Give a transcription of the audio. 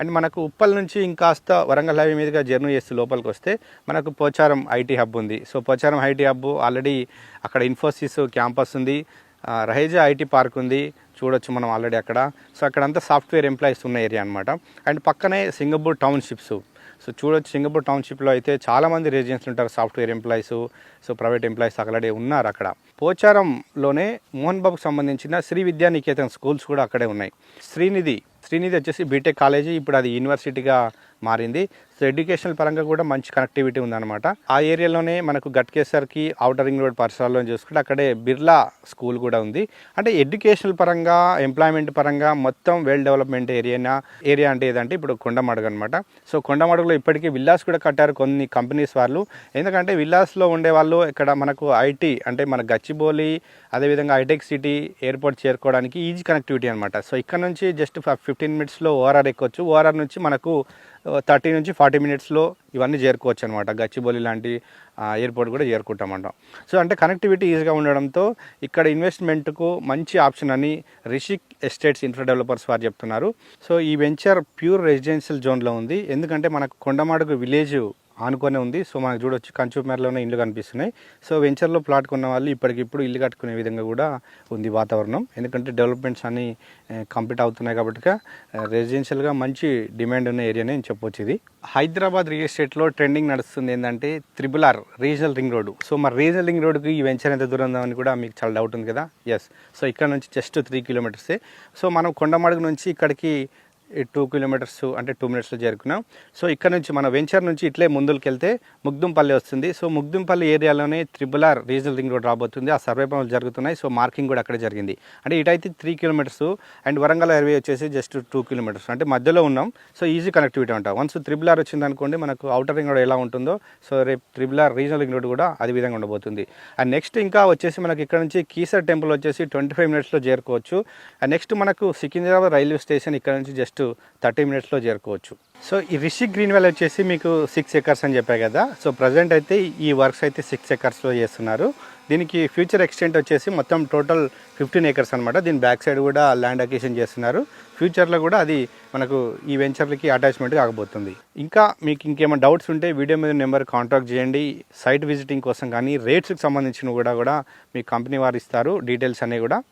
And మనకు ఉప్పల్ నుంచి ఇంకాస్త వరంగల్ హైవే మీదుగా జర్నీ చేస్తూ లోపలికి వస్తే మనకు పోచారం ఐటీ హబ్ ఉంది. So Pocharam IT hub already అక్కడ ఇన్ఫోసిస్ క్యాంపస్ ఉంది, రహేజా ఐటీ పార్క్ ఉంది, చూడొచ్చు మనం ఆల్రెడీ అక్కడ. సో అక్కడంతా సాఫ్ట్వేర్ ఎంప్లాయీస్ ఉన్న ఏరియా అనమాట. అండ్ పక్కనే సింగపూర్ టౌన్షిప్స్. సో చూడొచ్చు సింగపూర్ టౌన్షిప్లో అయితే చాలామంది రెసిడెంట్స్ ఉంటారు, software employees, so private employees already ఉన్నారు అక్కడ. పోచారంలోనే మోహన్ బాబుకు సంబంధించిన శ్రీ విద్యానికేతన్ స్కూల్స్ కూడా అక్కడే ఉన్నాయి. శ్రీనిధి వచ్చేసి బీటెక్ కాలేజీ, ఇప్పుడు అది యూనివర్సిటీగా మారింది. సో ఎడ్యుకేషనల్ పరంగా కూడా మంచి కనెక్టివిటీ ఉందన్నమాట. ఆ ఏరియాలోనే మనకు గట్కేసర్కి ఔటర్ రింగ్ రోడ్ పరిసరాల్లో చూసుకుంటే అక్కడే బిర్లా స్కూల్ కూడా ఉంది. అంటే ఎడ్యుకేషనల్ పరంగా, ఎంప్లాయ్మెంట్ పరంగా మొత్తం వెల్ డెవలప్మెంట్ ఏరియా అంటే ఏదంటే ఇప్పుడు కొండమడుగు అనమాట. సో కొండమడుగులో ఇప్పటికీ విల్లాస్ కూడా కట్టారు కొన్ని కంపెనీస్ వాళ్ళు. ఎందుకంటే విల్లాస్లో ఉండే వాళ్ళు ఇక్కడ మనకు ఐటీ అంటే మన గచ్చిబౌలి, అదేవిధంగా హైటెక్ సిటీ ఎయిర్పోర్ట్ చేరుకోవడానికి ఈజీ కనెక్టివిటీ అనమాట. సో ఇక్కడ నుంచి జస్ట్ 15 మినిట్స్లో ఓఆర్ఆర్ ఎక్కొచ్చు. ఓఆర్ఆర్ నుంచి మనకు 30 నుంచి 40 మినిట్స్లో ఇవన్నీ చేరుకోవచ్చు అనమాట. గచ్చిబౌలి లాంటి ఎయిర్పోర్ట్ కూడా చేరుకుంటామంటాం. సో అంటే కనెక్టివిటీ ఈజీగా ఉండడంతో ఇక్కడ ఇన్వెస్ట్మెంట్కు మంచి ఆప్షన్ అని రిషిక్ ఎస్టేట్స్ ఇన్ఫ్రా డెవలపర్స్ వారు చెప్తున్నారు. సో ఈ వెంచర్ ప్యూర్ రెసిడెన్షియల్ జోన్లో ఉంది. ఎందుకంటే మనకు కొండమాడుగు విలేజ్ ఆనుకొనే ఉంది. సో మనకు చూడొచ్చు కంచుమేరలోనే ఇల్లు కనిపిస్తున్నాయి. సో వెంచర్లో ప్లాట్ కొన్న వాళ్ళు ఇప్పటికిప్పుడు ఇల్లు కట్టుకునే విధంగా కూడా ఉంది వాతావరణం. ఎందుకంటే డెవలప్మెంట్స్ అన్నీ కంప్లీట్ అవుతున్నాయి కాబట్టి రెసిడెన్షియల్గా మంచి డిమాండ్ ఉన్న ఏరియానే అని చెప్పొచ్చు. ఇది హైదరాబాద్ రియల్ ఎస్టేట్లో ట్రెండింగ్ నడుస్తుంది ఏంటంటే RRR regional ring road. So మరి రీజనల్ రింగ్ రోడ్డుకి ఈ వెంచర్ ఎంత దూరం ఉందని కూడా మీకు చాలా డౌట్ ఉంది కదా. ఎస్, సో ఇక్కడ నుంచి జస్ట్ 3 కిలోమీటర్సే. సో మనం కొండమడుగు నుంచి ఇక్కడికి 2 కిలోమీటర్స్ అంటే 2 మినిట్స్లో చేరుకున్నాం. సో ఇక్కడ నుంచి మన వెంచర్ నుంచి ఇట్లే ముందుకు వెళ్తే ముగ్దుంపల్లి వస్తుంది. సో ముగ్దుంపల్లి ఏరియాలోనే RRR రీజనల్ రింగ్ రోడ్ రాబోతుంది. ఆ సర్వే పనులు జరుగుతున్నాయి. సో మార్కింగ్ కూడా అక్కడే జరిగింది. అంటే ఇటైతే 3 కిలోమీటర్స్ అండ్ వరంగల్ హైవే వచ్చేసి జస్ట్ 2 కిలోమీటర్స్, అంటే మధ్యలో ఉన్నాం. సో ఈజీ కనెక్టివిటీ ఉంటాం. వన్స్ RRR వచ్చింది అనుకోండి మనకు అవుటర్ రింగ్ రోడ్ ఎలా ఉంటుందో, సో రేపు RRR రీజనల్ రింగ్ రోడ్ కూడా అదే విధంగా ఉండబోతుంది. అండ్ నెక్స్ట్ ఇంకా వచ్చేసి మనకి ఇక్కడ నుంచి కీసర్ టెంపుల్ వచ్చేసి 25 మినిట్స్లో చేరుకోవచ్చు. అండ్ నెక్స్ట్ మనకు సికింద్రాబాద్ రైల్వే స్టేషన్ ఇక్కడ నుంచి జస్ట్ 30 మినిట్స్లో చేరుకోవచ్చు. సో ఈ రిషిక్ గ్రీన్ వ్యాలీ వచ్చేసి మీకు 6 ఎకర్స్ అని చెప్పాయి కదా. సో ప్రజెంట్ అయితే ఈ వర్క్స్ అయితే 6 ఎకర్స్లో చేస్తున్నారు. దీనికి ఫ్యూచర్ ఎక్స్టెంట్ వచ్చేసి మొత్తం టోటల్ 15 ఎకర్స్ అనమాట. దీని బ్యాక్ సైడ్ కూడా ల్యాండ్ అక్విజిషన్ చేస్తున్నారు. ఫ్యూచర్లో కూడా అది మనకు ఈ వెంచర్లకి అటాచ్మెంట్ కాకపోతుంది. ఇంకా మీకు ఇంకేమైనా డౌట్స్ ఉంటే వీడియో మీద నెంబర్ కాంటాక్ట్ చేయండి. సైట్ విజిటింగ్ కోసం కానీ రేట్స్కి సంబంధించిన కూడా మీ కంపెనీ వారు ఇస్తారు డీటెయిల్స్ అనేవి కూడా.